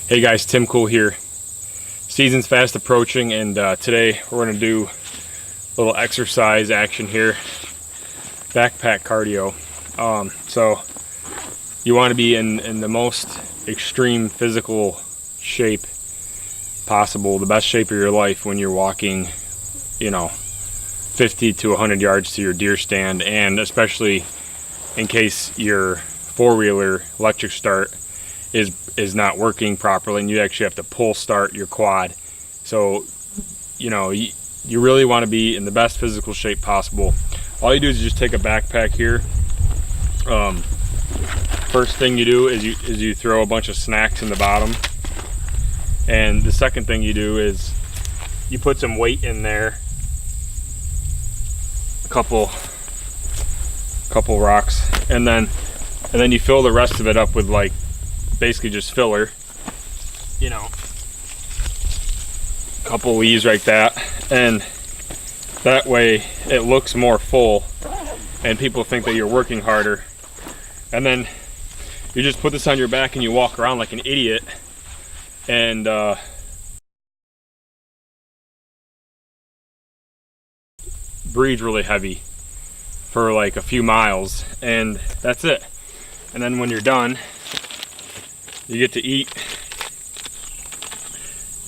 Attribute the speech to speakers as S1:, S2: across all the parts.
S1: Hey guys, Tim Cool here. Season's fast approaching, and today we're going to do a little exercise action here. Backpack cardio. So you want to be in the most extreme physical shape possible, the best shape of your life when you're walking, 50 to 100 yards to your deer stand, and especially in case your four-wheeler electric start is not working properly and you actually have to pull start your quad. So you really want to be in the best physical shape possible. All you do is just take a backpack here. First thing you do is you throw a bunch of snacks in the bottom, and the second thing you do is you put some weight in there, a couple rocks, and then you fill the rest of it up with basically just filler, a couple leaves like that, and that way it looks more full and people think that you're working harder. And then you just put this on your back and you walk around like an idiot, and breathe really heavy for like a few miles, and that's it. And then when you're done, you get to eat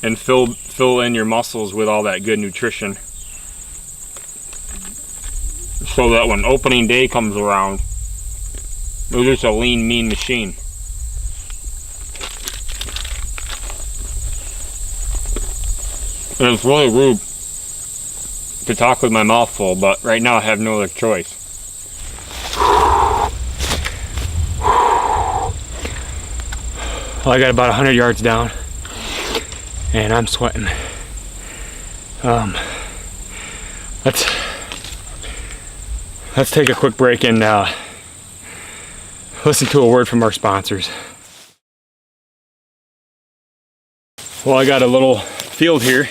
S1: and fill in your muscles with all that good nutrition, so that when opening day comes around, you're just a lean, mean machine. And it's really rude to talk with my mouth full, but right now I have no other choice. Well, I got about 100 yards down and I'm sweating. Let's take a quick break and listen to a word from our sponsors. Well, I got a little field here,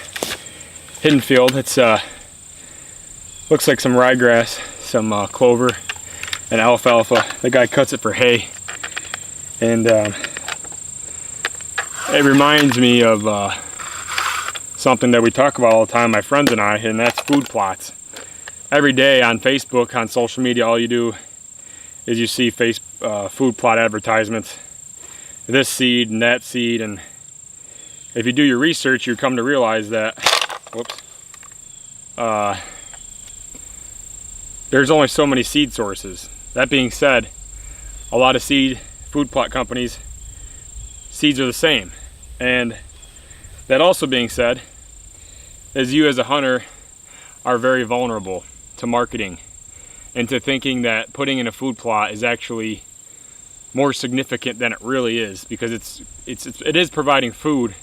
S1: hidden field. It's looks like some ryegrass, some clover, and alfalfa. The guy cuts it for hay, and it reminds me of something that we talk about all the time, my friends and I, and that's food plots. Every day on Facebook, on social media, all you do is you see food plot advertisements, this seed and that seed, and if you do your research, you come to realize that, there's only so many seed sources. That being said, a lot of food plot companies, seeds are the same. And that also being said, is you as a hunter are very vulnerable to marketing and to thinking that putting in a food plot is actually more significant than it really is, because it is providing food,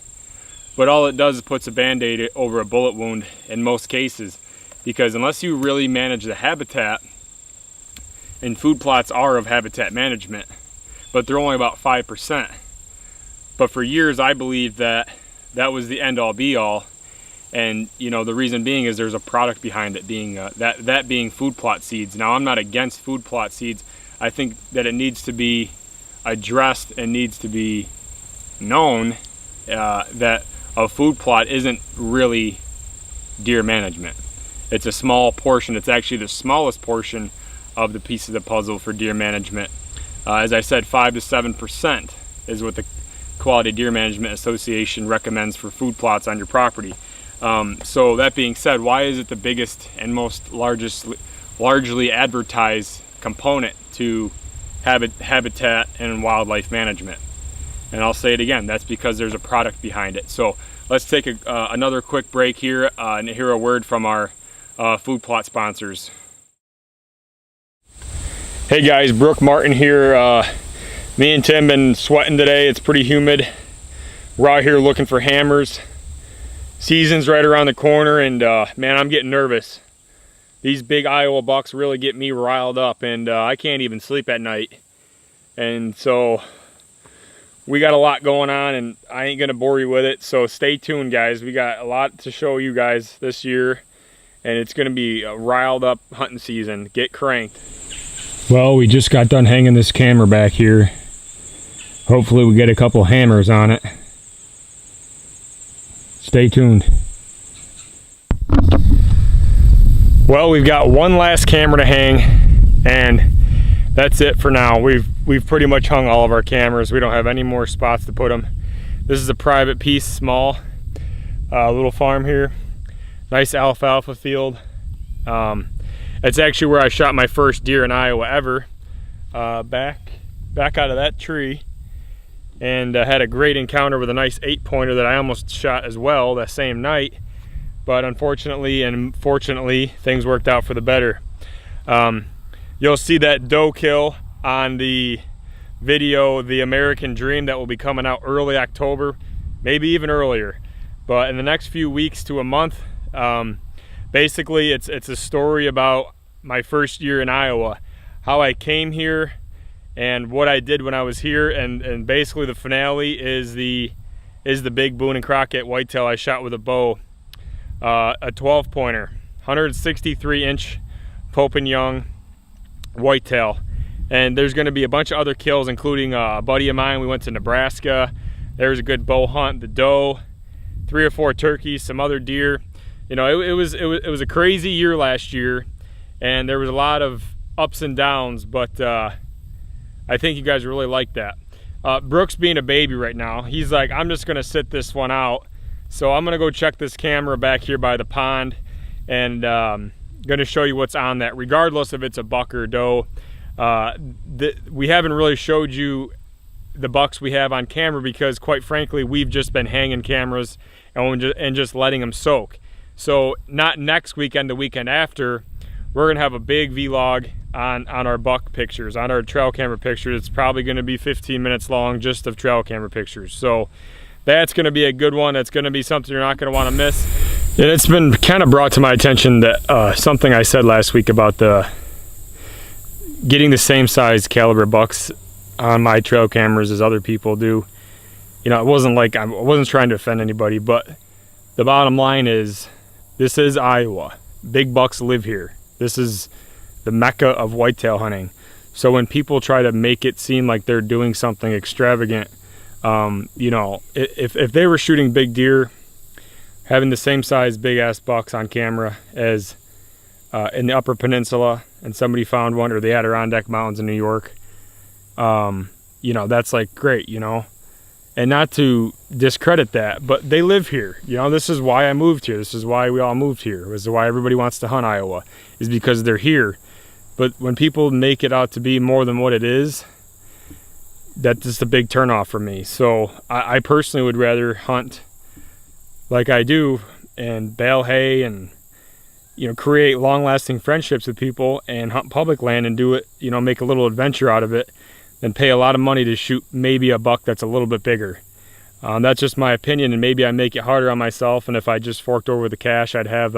S1: but all it does is puts a band-aid over a bullet wound in most cases, because unless you really manage the habitat, and food plots are of habitat management, but they're only about 5%. But for years I believed that was the end-all be-all, and the reason being is there's a product behind it being that being food plot seeds. Now, I'm not against food plot seeds. I think that it needs to be addressed and needs to be known that a food plot isn't really deer management. It's a small portion. It's actually the smallest portion of the piece of the puzzle for deer management. As I said, 5 to 7% is what the Quality Deer Management Association recommends for food plots on your property. So that being said, why is it the biggest and largely advertised component to habitat and wildlife management? And I'll say it again, that's because there's a product behind it. So let's take another quick break here and hear a word from our food plot sponsors. Hey guys, Brook Martin here. Me and Tim been sweating today. It's pretty humid. We're out here looking for hammers. Season's right around the corner, and man, I'm getting nervous. These big Iowa bucks really get me riled up, and I can't even sleep at night. And so we got a lot going on, and I ain't gonna bore you with it, so stay tuned, guys. We got a lot to show you guys this year, and it's gonna be a riled up hunting season. Get cranked. Well, we just got done hanging this camera back here. Hopefully we get a couple hammers on it. Stay tuned. Well, we've got one last camera to hang, and that's it for now. We've pretty much hung all of our cameras. We don't have any more spots to put them. This is a private piece, small little farm here. Nice alfalfa field. It's actually where I shot my first deer in Iowa ever. Back out of that tree, and had a great encounter with a nice 8-pointer that I almost shot as well that same night. But unfortunately and fortunately, things worked out for the better. You'll see that doe kill on the video, The American Dream, that will be coming out early October, maybe even earlier. But in the next few weeks to a month, basically it's a story about my first year in Iowa, how I came here and what I did when I was here, and basically the finale is the big Boone and Crockett whitetail I shot with a bow. A 12-pointer, 163-inch Pope and Young whitetail. And there's going to be a bunch of other kills, including a buddy of mine. We went to Nebraska. There was a good bow hunt, the doe, 3 or 4 turkeys, some other deer. You know, it was a crazy year last year, and there was a lot of ups and downs, but I think you guys really like that. Brooks being a baby right now, he's like, I'm just going to sit this one out. So I'm gonna go check this camera back here by the pond, and gonna show you what's on that, regardless if it's a buck or doe. We haven't really showed you the bucks we have on camera because, quite frankly, we've just been hanging cameras and just letting them soak. So not next weekend, the weekend after, we're gonna have a big vlog on our buck pictures, on our trail camera pictures. It's probably gonna be 15 minutes long just of trail camera pictures. So that's going to be a good one. It's going to be something you're not going to want to miss. And it's been kind of brought to my attention that something I said last week about getting the same size caliber bucks on my trail cameras as other people do. You know, it wasn't like I wasn't trying to offend anybody, but the bottom line is, this is Iowa. Big bucks live here. This is the mecca of whitetail hunting. So when people try to make it seem like they're doing something extravagant, you know, if they were shooting big deer, having the same size big ass bucks on camera as in the Upper Peninsula, and somebody found one, or the Adirondack Mountains in New York, you know, that's like great, you know. And not to discredit that, but they live here. You know, this is why I moved here. This is why we all moved here. This is why everybody wants to hunt Iowa, is because they're here. But when people make it out to be more than what it is, that's just a big turnoff for me. So I personally would rather hunt like I do and bale hay and, you know, create long-lasting friendships with people and hunt public land and do it, you know, make a little adventure out of it, than pay a lot of money to shoot maybe a buck that's a little bit bigger. That's just my opinion, and maybe I make it harder on myself, and if I just forked over the cash, I'd have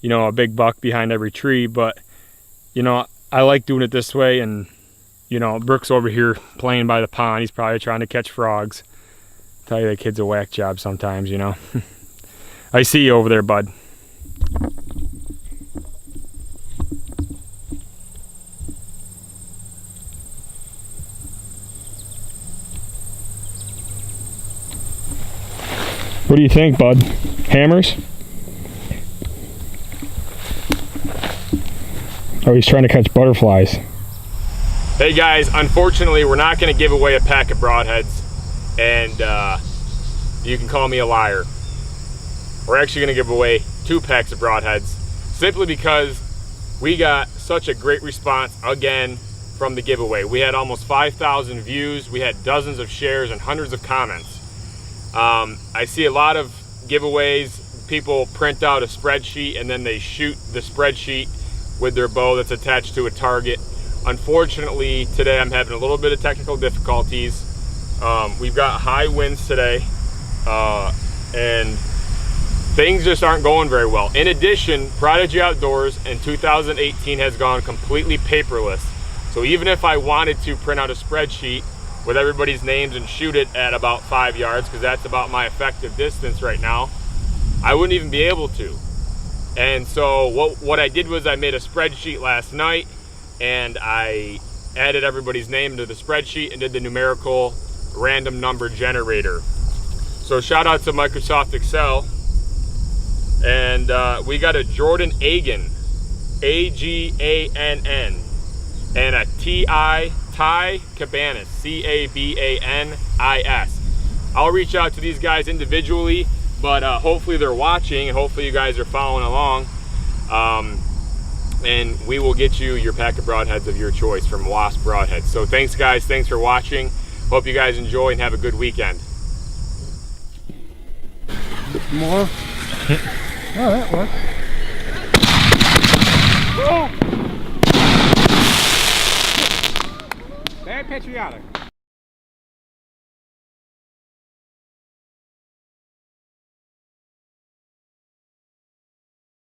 S1: you know, a big buck behind every tree. But, you know, I like doing it this way. And, you know, Brooks over here playing by the pond, he's probably trying to catch frogs. Tell you, that kid's a whack job sometimes, you know. I see you over there, bud. What do you think, bud? Hammers? Oh, he's trying to catch butterflies. Hey guys, unfortunately we're not going to give away a pack of broadheads, and you can call me a liar. We're actually going to give away 2 packs of broadheads, simply because we got such a great response again from the giveaway. We had almost 5,000 views, we had dozens of shares and hundreds of comments. I see a lot of giveaways, people print out a spreadsheet and then they shoot the spreadsheet with their bow that's attached to a target. Unfortunately, today I'm having a little bit of technical difficulties. We've got high winds today, and things just aren't going very well. In addition, Prodigy Outdoors in 2018 has gone completely paperless. So even if I wanted to print out a spreadsheet with everybody's names and shoot it at about 5 yards, because that's about my effective distance right now, I wouldn't even be able to. And so what I did was I made a spreadsheet last night, and I added everybody's name to the spreadsheet and did the numerical random number generator. So shout out to Microsoft Excel. And we got a Jordan Agan, A-G-A-N-N, and a T-I, Ty Cabanis, C-A-B-A-N-I-S. I'll reach out to these guys individually, but hopefully they're watching, and hopefully you guys are following along. And we will get you your pack of broadheads of your choice from Wasp Broadheads. So thanks guys, thanks for watching. Hope you guys enjoy and have a good weekend.
S2: More. Oh, that worked. Oh! Very patriotic.